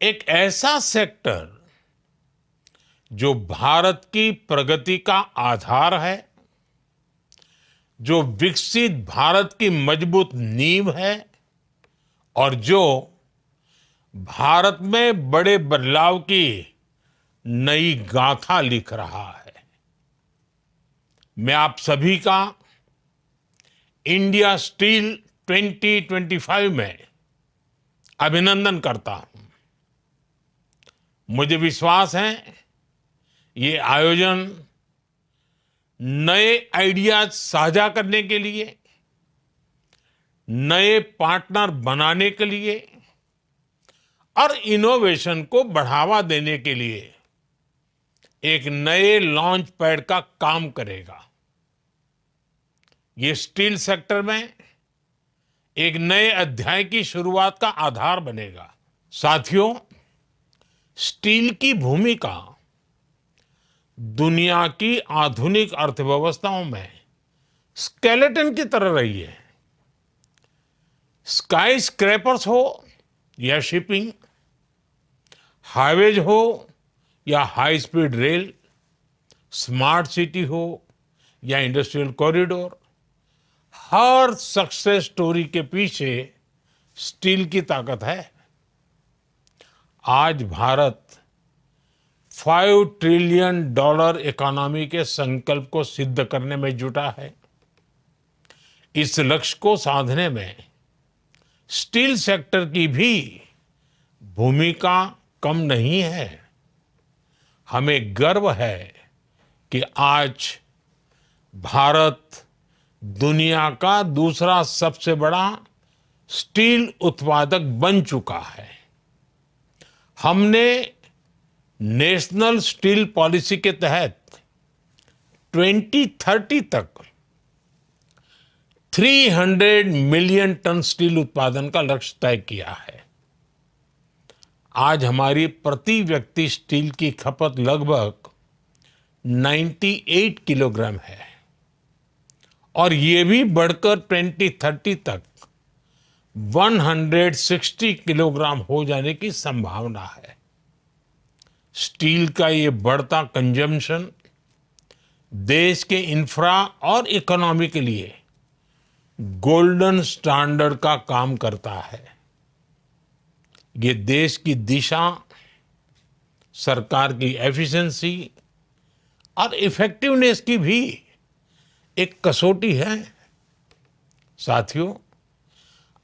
एक ऐसा सेक्टर जो भारत की प्रगति का आधार है, जो विकसित भारत की मजबूत नींव है और जो भारत में बड़े बदलाव की नई गाथा लिख रहा है। मैं आप सभी का इंडिया स्टील 2025 में अभिनंदन करता हूं। मुझे विश्वास है ये आयोजन नए आइडियाज साझा करने के लिए, नए पार्टनर बनाने के लिए और इनोवेशन को बढ़ावा देने के लिए एक नए लॉन्च पैड का काम करेगा। ये स्टील सेक्टर में एक नए अध्याय की शुरुआत का आधार बनेगा। साथियों, स्टील की भूमिका दुनिया की आधुनिक अर्थव्यवस्थाओं में स्केलेटन की तरह रही है। स्काई स्क्रैपर्स हो या शिपिंग, हाईवेज हो या high speed rail, smart city हो या इंडस्ट्रियल कॉरिडोर, हर सक्सेस स्टोरी के पीछे स्टील की ताकत है। आज भारत $5 ट्रिलियन इकोनॉमी के संकल्प को सिद्ध करने में जुटा है। इस लक्ष्य को साधने में स्टील सेक्टर की भी भूमिका कम नहीं है। हमें गर्व है कि आज भारत दुनिया का दूसरा सबसे बड़ा स्टील उत्पादक बन चुका है। हमने नेशनल स्टील पॉलिसी के तहत 2030 तक 300 मिलियन टन स्टील उत्पादन का लक्ष्य तय किया है। आज हमारी प्रति व्यक्ति स्टील की खपत लगभग 98 किलोग्राम है और ये भी बढ़कर 2030 तक 160 किलोग्राम हो जाने की संभावना है। स्टील का ये बढ़ता कंजम्पशन देश के इंफ्रा और इकोनॉमी के लिए गोल्डन स्टैंडर्ड का काम करता है। ये देश की दिशा, सरकार की एफिशिएंसी और इफेक्टिवनेस की भी एक कसौटी है। साथियों,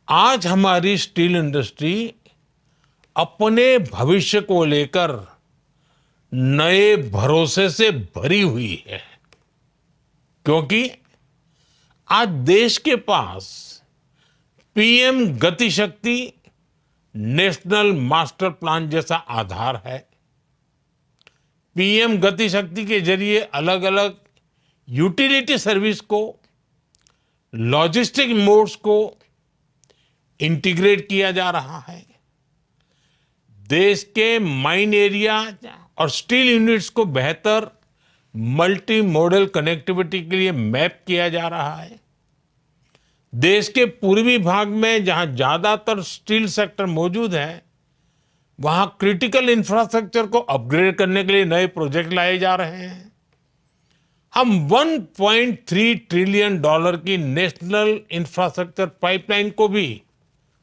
आज हमारी स्टील इंडस्ट्री अपने भविष्य को लेकर नए भरोसे से भरी हुई है, क्योंकि आज देश के पास पीएम गति शक्ति नेशनल मास्टर प्लान जैसा आधार है। पीएम गति शक्ति के जरिए अलग अलग यूटिलिटी सर्विस को, लॉजिस्टिक मोड्स को इंटीग्रेट किया जा रहा है। देश के माइन एरिया और स्टील यूनिट्स को बेहतर मल्टी मॉडल कनेक्टिविटी के लिए मैप किया जा रहा है। देश के पूर्वी भाग में जहां ज्यादातर स्टील सेक्टर मौजूद है, वहां क्रिटिकल इंफ्रास्ट्रक्चर को अपग्रेड करने के लिए नए प्रोजेक्ट लाए जा रहे हैं। हम $1.3 ट्रिलियन की नेशनल इंफ्रास्ट्रक्चर पाइपलाइन को भी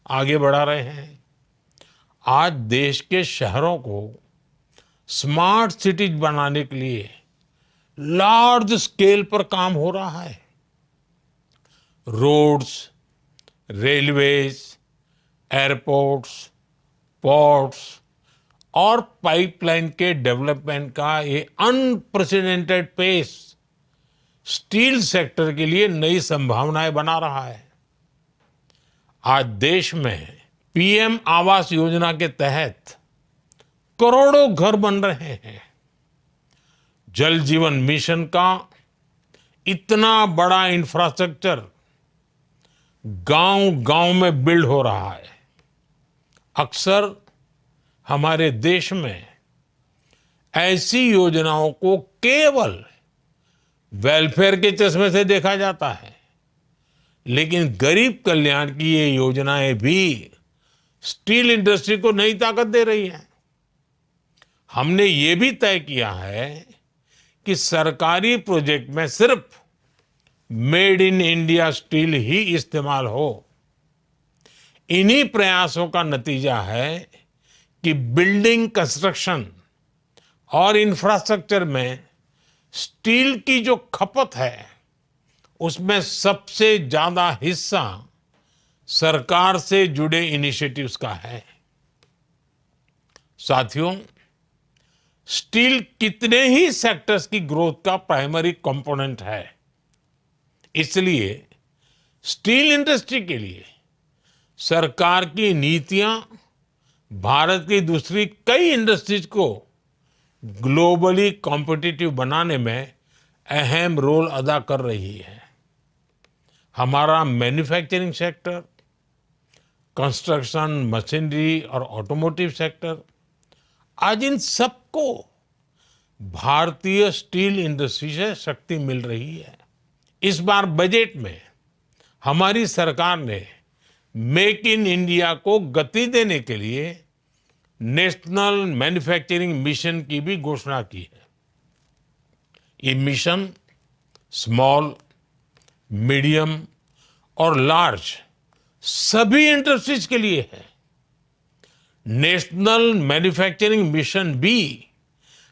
आगे बढ़ा रहे हैं। आज देश के शहरों को स्मार्ट सिटीज बनाने के लिए लार्ज स्केल पर काम हो रहा है। रोड्स, रेलवेज, एयरपोर्ट्स, पोर्ट्स और पाइपलाइन के डेवलपमेंट का ये अनप्रेसिडेंटेड पेस स्टील सेक्टर के लिए नई संभावनाएं बना रहा है। आज देश में पीएम आवास योजना के तहत करोड़ों घर बन रहे हैं। जल जीवन मिशन का इतना बड़ा इंफ्रास्ट्रक्चर गांव-गांव में बिल्ड हो रहा है। अक्सर हमारे देश में ऐसी योजनाओं को केवल वेलफेयर के चश्मे से देखा जाता है, लेकिन गरीब कल्याण की ये योजनाएं भी स्टील इंडस्ट्री को नई ताकत दे रही है। हमने ये भी तय किया है कि सरकारी प्रोजेक्ट में सिर्फ मेड इन इंडिया स्टील ही इस्तेमाल हो। इन्हीं प्रयासों का नतीजा है कि बिल्डिंग कंस्ट्रक्शन और इंफ्रास्ट्रक्चर में स्टील की जो खपत है उसमें सबसे ज्यादा हिस्सा सरकार से जुड़े इनिशिएटिव्स का है। साथियों, स्टील कितने ही सेक्टर्स की ग्रोथ का प्राइमरी कंपोनेंट है। इसलिए स्टील इंडस्ट्री के लिए सरकार की नीतियां भारत की दूसरी कई इंडस्ट्रीज को ग्लोबली कॉम्पिटिटिव बनाने में अहम रोल अदा कर रही है। हमारा मैन्युफैक्चरिंग सेक्टर, कंस्ट्रक्शन, मशीनरी और ऑटोमोटिव सेक्टर, आज इन सबको भारतीय स्टील इंडस्ट्री से शक्ति मिल रही है। इस बार बजट में हमारी सरकार ने मेक इन इंडिया को गति देने के लिए नेशनल मैन्युफैक्चरिंग मिशन की भी घोषणा की है। ये मिशन स्मॉल, मीडियम और लार्ज सभी इंडस्ट्रीज के लिए है। नेशनल मैन्युफैक्चरिंग मिशन भी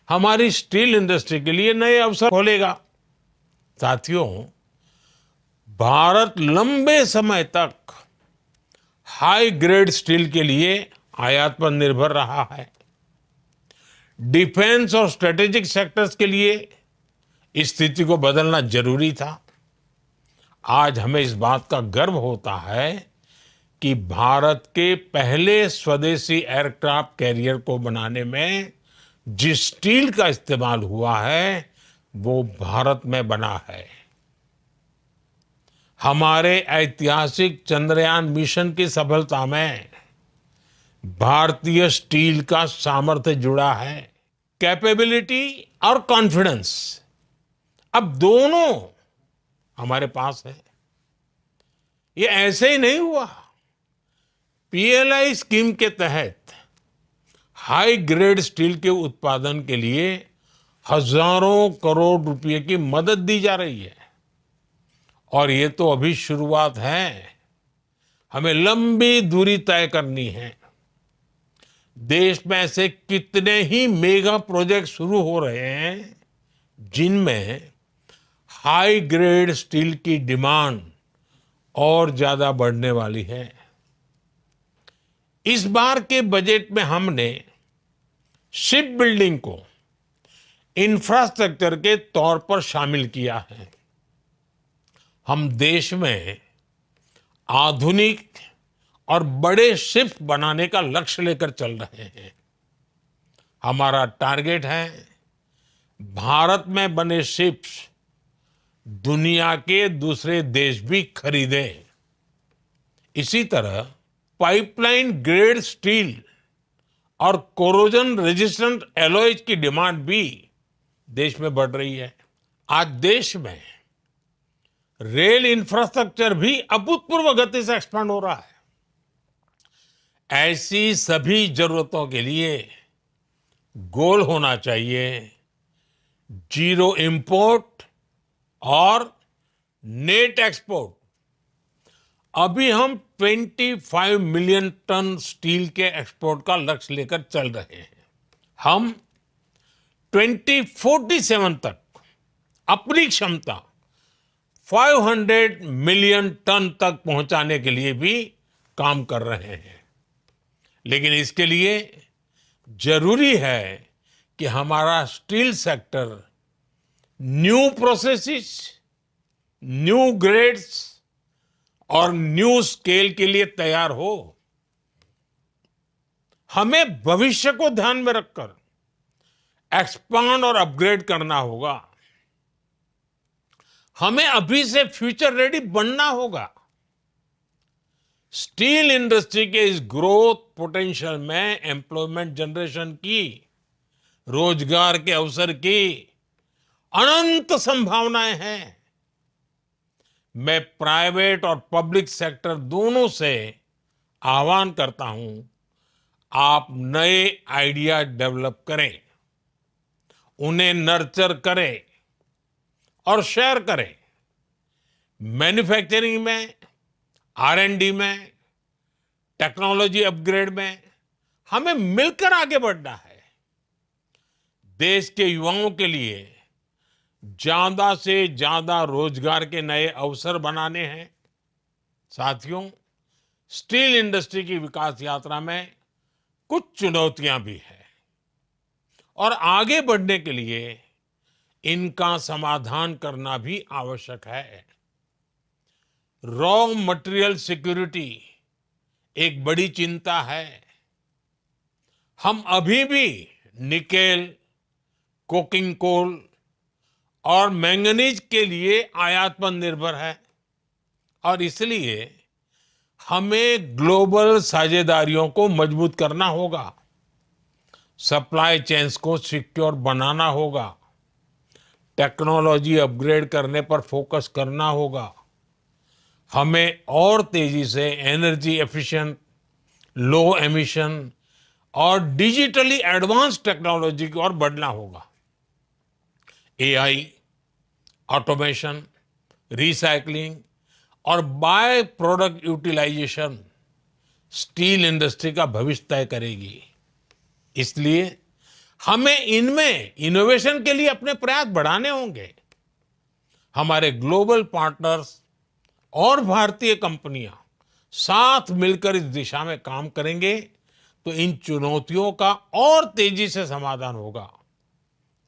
हमारी स्टील इंडस्ट्री के लिए नए अवसर खोलेगा। साथियों, भारत लंबे समय तक हाई ग्रेड स्टील के लिए आयात पर निर्भर रहा है। डिफेंस और स्ट्रेटेजिक सेक्टर्स के लिए इस स्थिति को बदलना जरूरी था। आज हमें इस बात का गर्व होता है कि भारत के पहले स्वदेशी एयरक्राफ्ट कैरियर को बनाने में जिस स्टील का इस्तेमाल हुआ है वो भारत में बना है। हमारे ऐतिहासिक चंद्रयान मिशन की सफलता में भारतीय स्टील का सामर्थ्य जुड़ा है। कैपेबिलिटी और कॉन्फिडेंस अब दोनों हमारे पास है। ये ऐसे ही नहीं हुआ। पीएलआई स्कीम के तहत हाई ग्रेड स्टील के उत्पादन के लिए हजारों करोड़ रुपए की मदद दी जा रही है और ये तो अभी शुरुआत है। हमें लंबी दूरी तय करनी है। देश में ऐसे कितने ही मेगा प्रोजेक्ट शुरू हो रहे हैं जिनमें हाई ग्रेड स्टील की डिमांड और ज्यादा बढ़ने वाली है। इस बार के बजट में हमने शिप बिल्डिंग को इंफ्रास्ट्रक्चर के तौर पर शामिल किया है। हम देश में आधुनिक और बड़े शिप बनाने का लक्ष्य लेकर चल रहे हैं। हमारा टारगेट है भारत में बने शिप्स दुनिया के दूसरे देश भी खरीदें। इसी तरह पाइपलाइन ग्रेड स्टील और कोरोजन रेजिस्टेंट एलॉयज की डिमांड भी देश में बढ़ रही है। आज देश में रेल इंफ्रास्ट्रक्चर भी अभूतपूर्व गति से एक्सपांड हो रहा है। ऐसी सभी जरूरतों के लिए गोल होना चाहिए जीरो इंपोर्ट और नेट एक्सपोर्ट। अभी हम 25 मिलियन टन स्टील के एक्सपोर्ट का लक्ष्य लेकर चल रहे हैं। हम 2047 तक अपनी क्षमता 500 मिलियन टन तक पहुंचाने के लिए भी काम कर रहे हैं। लेकिन इसके लिए जरूरी है कि हमारा steel sector new processes, new grades और न्यू स्केल के लिए तैयार हो। हमें भविष्य को ध्यान में रखकर एक्सपांड और अपग्रेड करना होगा। हमें अभी से फ्यूचर रेडी बनना होगा। स्टील इंडस्ट्री के इस ग्रोथ पोटेंशियल में एम्प्लॉयमेंट जनरेशन की, रोजगार के अवसर की अनंत संभावनाएं हैं। मैं प्राइवेट और पब्लिक सेक्टर दोनों से आह्वान करता हूं, आप नए आइडिया डेवलप करें, उन्हें नर्चर करें और शेयर करें। मैन्युफैक्चरिंग में, R&D में, टेक्नोलॉजी अपग्रेड में हमें मिलकर आगे बढ़ना है। देश के युवाओं के लिए ज्यादा से ज्यादा रोजगार के नए अवसर बनाने हैं। साथियों, स्टील इंडस्ट्री की विकास यात्रा में कुछ चुनौतियां भी हैं और आगे बढ़ने के लिए इनका समाधान करना भी आवश्यक है। रॉ मटेरियल सिक्योरिटी एक बड़ी चिंता है। हम अभी भी निकेल, कोकिंग कोल और मैंगनीज के लिए आयात पर निर्भर है और इसलिए हमें ग्लोबल साझेदारियों को मजबूत करना होगा, सप्लाई चेन्स को सिक्योर बनाना होगा, टेक्नोलॉजी अपग्रेड करने पर फोकस करना होगा। हमें और तेजी से एनर्जी एफिशिएंट, लो एमिशन और डिजिटली एडवांस टेक्नोलॉजी की ओर बढ़ना होगा। AI, ऑटोमेशन, रिसाइकलिंग और by product utilization steel industry का भविष्य तय करेगी। इसलिए हमें इनमें इनोवेशन के लिए अपने प्रयास बढ़ाने होंगे। हमारे ग्लोबल पार्टनर्स और भारतीय कंपनियां साथ मिलकर इस दिशा में काम करेंगे तो इन चुनौतियों का और तेजी से समाधान होगा।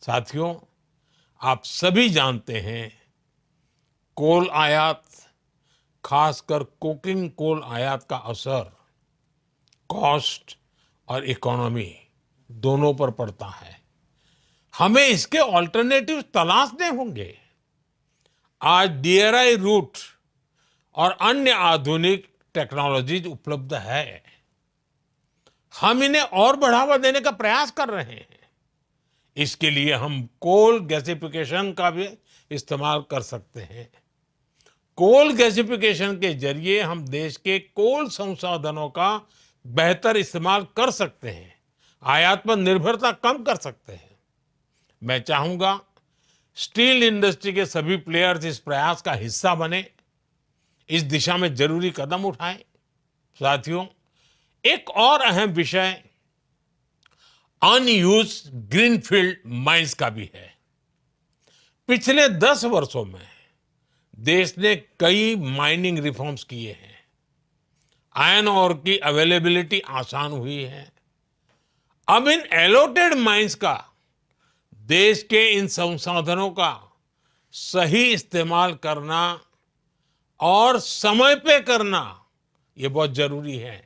साथियों, आप सभी जानते हैं, कोल आयात, खासकर कोकिंग कोल आयात का असर कॉस्ट और इकोनॉमी दोनों पर पड़ता है। हमें इसके ऑल्टरनेटिव तलाशने होंगे। आज DRI रूट और अन्य आधुनिक टेक्नोलॉजीज उपलब्ध है। हम इन्हें और बढ़ावा देने का प्रयास कर रहे हैं। इसके लिए हम कोल गैसिफिकेशन का भी इस्तेमाल कर सकते हैं। कोल गैसिफिकेशन के जरिए हम देश के कोल संसाधनों का बेहतर इस्तेमाल कर सकते हैं, आयात पर निर्भरता कम कर सकते हैं। मैं चाहूंगा स्टील इंडस्ट्री के सभी प्लेयर्स इस प्रयास का हिस्सा बने, इस दिशा में जरूरी कदम उठाएं। साथियों, एक और अहम विषय अनयूज्ड ग्रीनफील्ड माइंस का भी है। पिछले 10 वर्षों में देश ने कई माइनिंग रिफॉर्म्स किए हैं। आयरन ओर की अवेलेबिलिटी आसान हुई है। अब इन एलोटेड माइंस का, देश के इन संसाधनों का सही इस्तेमाल करना और समय पे करना, ये बहुत जरूरी है।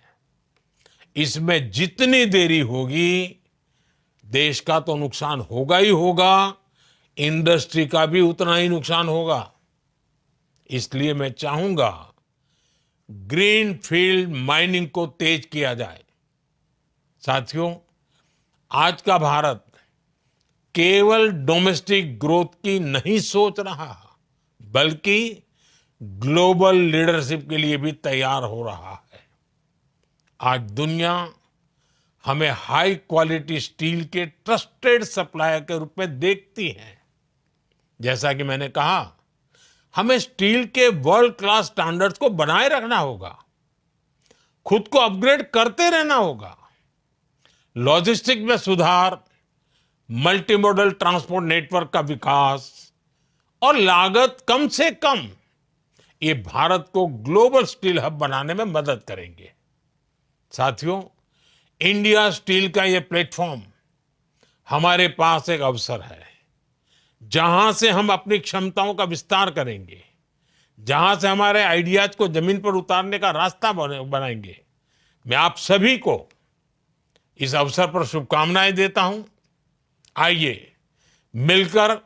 इसमें जितनी देरी होगी, देश का तो नुकसान होगा ही होगा, इंडस्ट्री का भी उतना ही नुकसान होगा। इसलिए मैं चाहूंगा ग्रीन फील्ड माइनिंग को तेज किया जाए। साथियों, आज का भारत केवल डोमेस्टिक ग्रोथ की नहीं सोच रहा, बल्कि ग्लोबल लीडरशिप के लिए भी तैयार हो रहा है। आज दुनिया हमें हाई क्वालिटी स्टील के ट्रस्टेड सप्लायर के रूप में देखती है। जैसा कि मैंने कहा, हमें स्टील के वर्ल्ड क्लास स्टैंडर्ड्स को बनाए रखना होगा, खुद को अपग्रेड करते रहना होगा। लॉजिस्टिक में सुधार, मल्टी मॉडल ट्रांसपोर्ट नेटवर्क का विकास और लागत कम से कम, ये भारत को ग्लोबल स्टील हब बनाने में मदद करेंगे। साथियों, इंडिया स्टील का ये प्लेटफॉर्म हमारे पास एक अवसर है, जहां से हम अपनी क्षमताओं का विस्तार करेंगे, जहां से हमारे आइडियाज को जमीन पर उतारने का रास्ता बनाएंगे। मैं आप सभी को इस अवसर पर शुभकामनाएं देता हूं। आइए मिलकर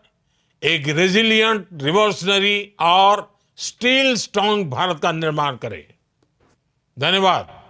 एक रेजिलिएंट, रिवॉल्यूशनरी और स्टील स्ट्रांग भारत का निर्माण करें। धन्यवाद।